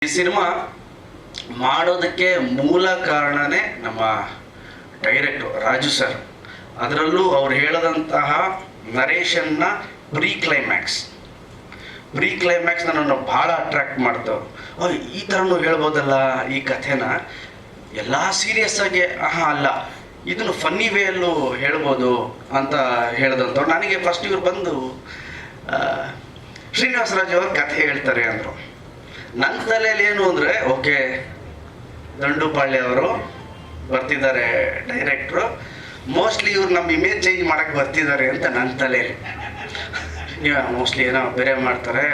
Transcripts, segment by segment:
ಈ ಸಿನಿಮಾ ಮಾಡೋದಕ್ಕೆ ಮೂಲ ಕಾರಣನೇ ನಮ್ಮ ಡೈರೆಕ್ಟರ್ ರಾಜು ಸರ್. ಅದರಲ್ಲೂ ಅವ್ರು ಹೇಳದಂತಹ ನರೇಷನ್ನ ಪ್ರೀ ಕ್ಲೈಮ್ಯಾಕ್ಸ್ ನನ್ನನ್ನು ಭಾಳ ಅಟ್ರಾಕ್ಟ್ ಮಾಡ್ತು. ಈ ಥರನೂ ಹೇಳ್ಬೋದಲ್ಲ ಈ ಕಥೆನ, ಎಲ್ಲ ಸೀರಿಯಸ್ ಆಗಿ ಅಲ್ಲ ಇದನ್ನು ಫನ್ನಿ ವೇಯಲ್ಲೂ ಹೇಳ್ಬೋದು ಅಂತ ಹೇಳ್ದಂಥವ್ರು. ನನಗೆ ಫಸ್ಟ್ ಇವ್ರು ಬಂದು ಶ್ರೀನಿವಾಸ ರಾಜು ಅವ್ರ ಕಥೆ ಹೇಳ್ತಾರೆ ಅಂದರು. ನನ್ನ ತಲೆಯಲ್ಲಿ ಏನು ಅಂದರೆ, ಓಕೆ ದಂಡುಪಾಳ್ಯ ಅವರು ಬರ್ತಿದ್ದಾರೆ ಡೈರೆಕ್ಟ್ರು, ಮೋಸ್ಟ್ಲಿ ಇವ್ರು ನಮ್ಮ ಇಮೇಜ್ ಚೇಂಜ್ ಮಾಡೋಕ್ಕೆ ಬರ್ತಿದ್ದಾರೆ ಅಂತ ನನ್ನ ತಲೆಯಲ್ಲಿ. ಮೋಸ್ಟ್ಲಿ ಏನೋ ಬೇರೆ ಮಾಡ್ತಾರೆ,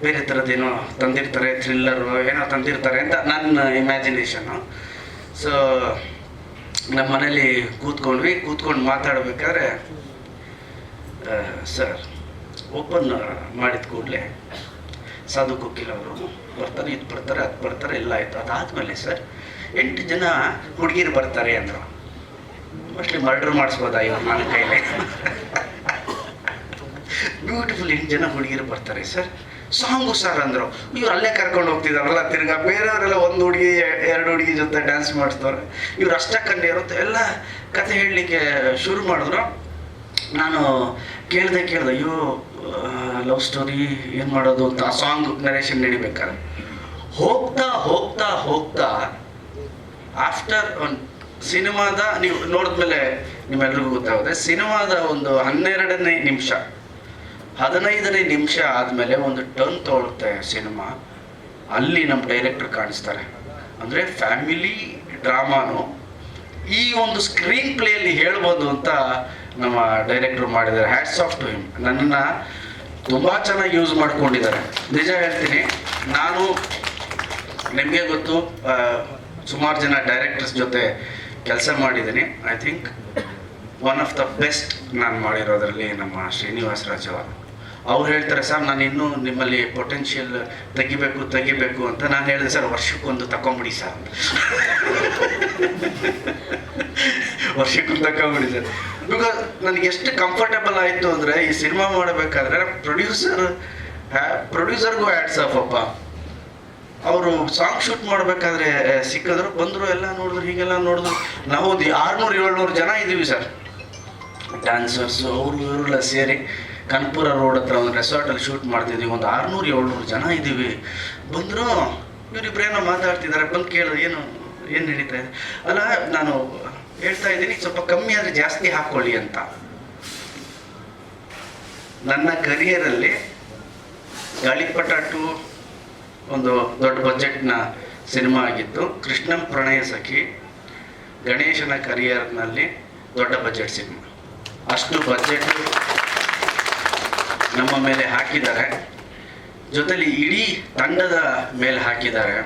ಬೇರೆ ಥರದ್ದೇನೋ ತಂದಿರ್ತಾರೆ, ಥ್ರಿಲ್ಲರು ಏನೋ ತಂದಿರ್ತಾರೆ ಅಂತ ನನ್ನ ಇಮ್ಯಾಜಿನೇಷನ್ನು. ಸೊ ನಮ್ಮ ಮನೇಲಿ ಕೂತ್ಕೊಂಡು ಮಾತಾಡಬೇಕಾದ್ರೆ, ಸರ್ ಓಪನ್ ಮಾಡಿದ ಕೂಡಲೇ ಸಾಧು ಕುಕ್ಕಿಲ್ ಅವರು ಬರ್ತಾರೆ, ಇದು ಬರ್ತಾರೆ, ಅದು ಬರ್ತಾರೆ, ಎಲ್ಲ ಆಯಿತು. ಅದಾದಮೇಲೆ ಸರ್ 8 ಜನ ಹುಡುಗಿರು ಬರ್ತಾರೆ ಅಂದರು. ಮೋಸ್ಟ್ಲಿ ಮರ್ಡರ್ ಮಾಡಿಸ್ಬೋದಾ ಇವ್ರು ನನ್ನ ಕೈಲೇ. ಬ್ಯೂಟಿಫುಲ್ 8 ಜನ ಹುಡುಗಿರು ಬರ್ತಾರೆ ಸರ್. ಸಾಂಗು ಸರ್ ಅಂದರು. ಇವ್ರು ಅಲ್ಲೇ ಕರ್ಕೊಂಡು ಹೋಗ್ತಿದಾರಲ್ಲ, ತಿರ್ಗಾ ಬೇರೆಯವರೆಲ್ಲ 1 ಹುಡುಗಿ 2 ಹುಡುಗಿ ಜೊತೆ ಡ್ಯಾನ್ಸ್ ಮಾಡಿಸ್ತವ್ರೆ, ಇವ್ರು ಅಷ್ಟಕ್ಕಂಡೆ ಇರುತ್ತೆ ಎಲ್ಲ ಕತೆ ಹೇಳಲಿಕ್ಕೆ ಶುರು ಮಾಡಿದ್ರು. ನಾನು ಕೇಳಿದೆ ಅಯ್ಯೋ ಲವ್ ಸ್ಟೋರಿ ಏನು ಮಾಡೋದು ಅಂತ ಆ ಸಾಂಗ್ ನರೇಷನ್ ನಡಿಬೇಕಾದ್ರೆ ಹೋಗ್ತಾ ಹೋಗ್ತಾ ಹೋಗ್ತಾ ಆಫ್ಟರ್ ಒಂದು ಸಿನಿಮಾದ ನೀವು ನೋಡಿದ್ಮೇಲೆ ನಿಮ್ಮೆಲ್ರಿಗೂ ಗೊತ್ತಾಗುತ್ತೆ, ಸಿನಿಮಾದ ಒಂದು 12ನೇ ನಿಮಿಷ 15ನೇ ನಿಮಿಷ ಆದಮೇಲೆ ಒಂದು ಟರ್ನ್ ತೊಗೊಳುತ್ತೆ ಸಿನಿಮಾ. ಅಲ್ಲಿ ನಮ್ಮ ಡೈರೆಕ್ಟರ್ ಕಾಣಿಸ್ತಾರೆ. ಅಂದರೆ ಫ್ಯಾಮಿಲಿ ಡ್ರಾಮಾನು ಈ ಒಂದು ಸ್ಕ್ರೀನ್ ಪ್ಲೇಯಲ್ಲಿ ಹೇಳ್ಬೋದು ಅಂತ ನಮ್ಮ ಡೈರೆಕ್ಟ್ರು ಮಾಡಿದ್ದಾರೆ. Hats off to him. ನನ್ನನ್ನು ತುಂಬ ಚೆನ್ನಾಗಿ ಯೂಸ್ ಮಾಡ್ಕೊಂಡಿದ್ದಾರೆ. ನಿಜ ಹೇಳ್ತೀನಿ, ನಾನು ನಿಮಗೆ ಗೊತ್ತು, ಸುಮಾರು ಜನ ಡೈರೆಕ್ಟರ್ಸ್ ಜೊತೆ ಕೆಲಸ ಮಾಡಿದ್ದೀನಿ. I think one of the best ನಾನು ಮಾಡಿರೋದ್ರಲ್ಲಿ ನಮ್ಮ ಶ್ರೀನಿವಾಸ ರಾಜು ಅವರು. ಅವ್ರು ಹೇಳ್ತಾರೆ, ಸರ್ ನಾನು ಇನ್ನೂ ನಿಮ್ಮಲ್ಲಿ ಪೊಟೆನ್ಷಿಯಲ್ ತೆಗಿಬೇಕು ಅಂತ. ನಾನು ಹೇಳಿದೆ, ಸರ್ ವರ್ಷಕ್ಕೊಂದು ತಗೊಂಬಿಡಿ ಸರ್, ವರ್ಷಕ್ಕೊಂದು ತಗೊಂಬಿಡಿ ಸರ್. ಬಿಕಾಸ್ ನನಗೆ ಎಷ್ಟು ಕಂಫರ್ಟಬಲ್ ಆಯಿತು ಅಂದರೆ, ಈ ಸಿನಿಮಾ ಮಾಡಬೇಕಾದ್ರೆ ಪ್ರೊಡ್ಯೂಸರ್ಗೂ ಹ್ಯಾಟ್ಸ್ ಆಫ್ ಅಪ್ಪ. ಅವರು ಸಾಂಗ್ ಶೂಟ್ ಮಾಡಬೇಕಾದ್ರೆ ಸಿಕ್ಕಿದ್ರು, ಬಂದರು, ಎಲ್ಲ ನೋಡಿದ್ರು, ಹೀಗೆಲ್ಲ ನೋಡಿದ್ರು. ನಾವು 600-700 ಜನ ಇದ್ದೀವಿ ಸರ್, ಡ್ಯಾನ್ಸರ್ಸು ಅವರು ಇವರೆಲ್ಲ ಸೇರಿ ಕನ್ಪುರ ರೋಡ್ ಹತ್ರ ಒಂದು ರೆಸಾರ್ಟಲ್ಲಿ ಶೂಟ್ ಮಾಡ್ತಿದ್ದೀವಿ. ಒಂದು 600-700 ಜನ ಇದ್ದೀವಿ. ಬಂದರು, ಇವರಿಬ್ಬರೇನೋ ಮಾತಾಡ್ತಿದ್ದಾರೆ. ಬಂದು ಕೇಳಿದ್ರು, ಏನು ನಡೀತಾ ಇದೆ? ಅಲ್ಲ, ನಾನು ಹೇಳ್ತಾ ಇದ್ದೀನಿ ಸ್ವಲ್ಪ ಕಮ್ಮಿ ಆದರೆ ಜಾಸ್ತಿ ಹಾಕ್ಕೊಳ್ಳಿ ಅಂತ. ನನ್ನ ಕರಿಯರಲ್ಲಿ ಗಾಳಿಪಟ 2 ಒಂದು ದೊಡ್ಡ ಬಜೆಟ್ನ ಸಿನಿಮಾ ಆಗಿತ್ತು. ಕೃಷ್ಣಂ ಪ್ರಣಯ ಸಖಿ ಗಣೇಶನ ಕರಿಯರ್ನಲ್ಲಿ ದೊಡ್ಡ ಬಜೆಟ್ ಸಿನಿಮಾ. ಅಷ್ಟು ಬಜೆಟ್ ನಮ್ಮ ಮೇಲೆ ಹಾಕಿದ್ದಾರೆ, ಜೊತೆಲಿ ಇಡೀ ತಂಡದ ಮೇಲೆ ಹಾಕಿದ್ದಾರೆ.